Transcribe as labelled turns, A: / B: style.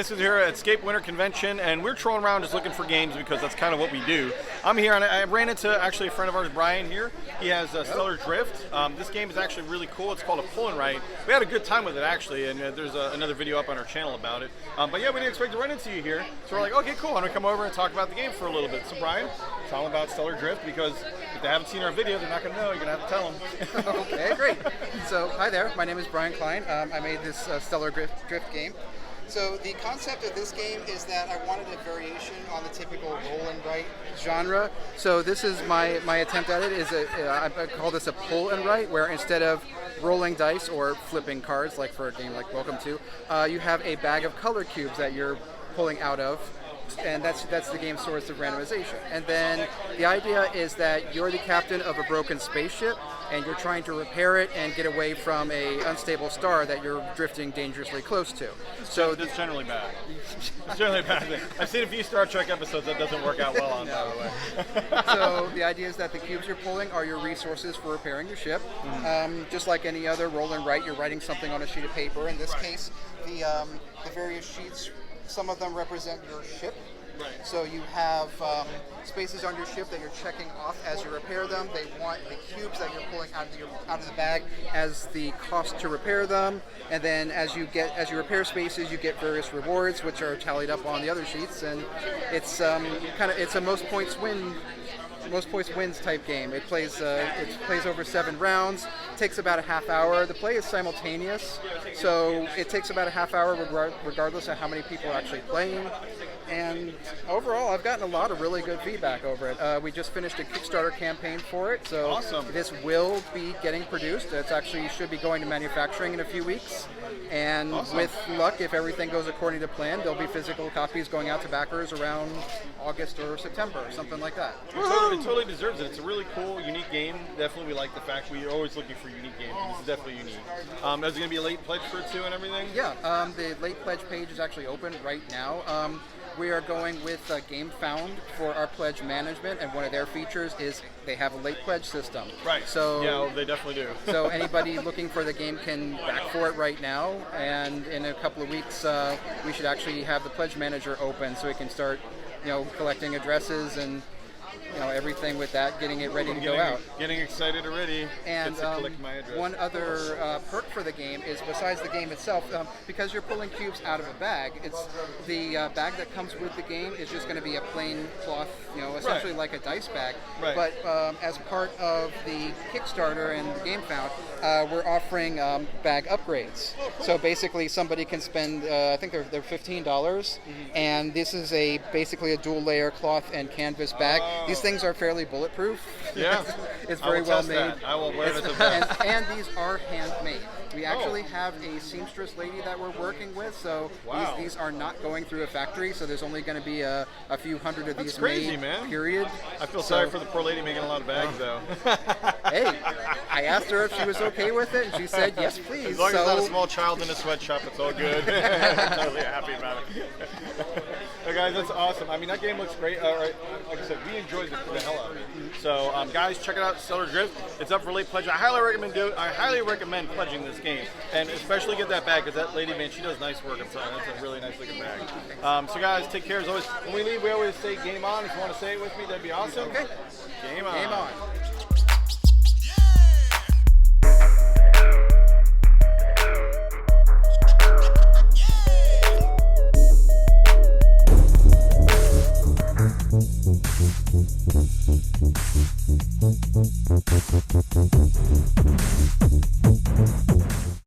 A: guys, so here at Escape Winter Convention, and we're trolling around just looking for games because that's kind of what we do. I'm here, and I ran into actually a friend of ours, Brian, here. He has Stellar Drift. This game is actually really cool. It's called a pull and write. We had a good time with it, actually, and there's another video up on our channel about it. But yeah, we didn't expect to run into you here, so we're like, okay, cool. I'm going to come over and talk about the game for a little bit. So Brian, tell them about Stellar Drift, because if they haven't seen our video, they're not going to know. You're going to have to tell them.
B: Okay, great. So, hi there. My name is Brian Klein. I made this Stellar Drift game. So the concept of this game is that I wanted a variation on the typical roll and write genre. So this is my attempt at it. I call this a pull and write, where instead of rolling dice or flipping cards, like for a game like Welcome to, you have a bag of color cubes that you're pulling out of. And that's the game's source of randomization. And then the idea is that you're the captain of a broken spaceship, and you're trying to repair it and get away from a unstable star that you're drifting dangerously close to.
A: So that's generally bad. It's generally a bad thing. I've seen a few Star Trek episodes that doesn't work out well on, by the way.
B: So the idea is that the cubes you're pulling are your resources for repairing your ship. Just like any other roll and write, you're writing something on a sheet of paper. In this case, the various sheets, some of them represent your ship.
A: Right.
B: So you have spaces on your ship that you're checking off as you repair them. They want the cubes that you're pulling out of the bag as the cost to repair them. And then as you repair spaces, you get various rewards, which are tallied up on the other sheets. And it's it's a most points wins type game. It plays over 7 rounds. It takes about a half hour. The play is simultaneous, so it takes about a half hour regardless of how many people are actually playing. And overall, I've gotten a lot of really good feedback over it. We just finished a Kickstarter campaign for it, so
A: awesome.
B: This will be getting produced. It's actually should be going to manufacturing in a few weeks. And
A: awesome.
B: With luck, if everything goes according to plan, there'll be physical copies going out to backers around August or September, or something like that.
A: It totally deserves it. It's a really cool, unique game. Definitely, we like the fact we're always looking for unique games. This is definitely unique. Is there going to be a late pledge for it too and everything?
B: Yeah, the late pledge page is actually open right now. We are going with GameFound for our pledge management, and one of their features is they have a late pledge system.
A: Right.
B: So
A: yeah, they definitely do.
B: So anybody looking for the game can back for it right now, and in a couple of weeks we should actually have the pledge manager open so we can start, collecting addresses and everything with that, getting it ready to go out.
A: Getting excited already.
B: And
A: collect my address.
B: one other perk for the game is, besides the game itself, because you're pulling cubes out of a bag, it's the bag that comes with the game is just going to be a plain cloth, essentially like a dice bag.
A: Right.
B: But as part of the Kickstarter and the GameFound, we're offering bag upgrades.
A: Oh, cool.
B: So basically, somebody can spend, I think they're $15, and this is basically a dual layer cloth and canvas bag. These things are fairly bulletproof.
A: Yeah.
B: It's very well made.
A: That. I will wear it as a vest.
B: And these are handmade. We actually have a seamstress lady that we're working with, so these are not going through a factory, so there's only going to be a few hundred of these made,
A: man.
B: period.
A: I feel sorry for the poor lady making a lot of bags, though.
B: Hey, I asked her if she was okay with it, and she said, yes, please.
A: As long as it's not a small child in a sweatshop, it's all good. I'm totally happy about it. So guys, that's awesome. I mean, that game looks great. Like I said, we enjoyed the hell out of it. So guys, check it out, Stellar Drift. It's up for late pledge. I highly recommend pledging this game, and especially get that bag, because that lady, man, she does nice work. I'm sorry, that's a really nice looking bag. So guys, take care as always. When we leave, we always say game on. If you want to say it with me, that'd be awesome.
B: Okay.
A: Game on.
B: Game on.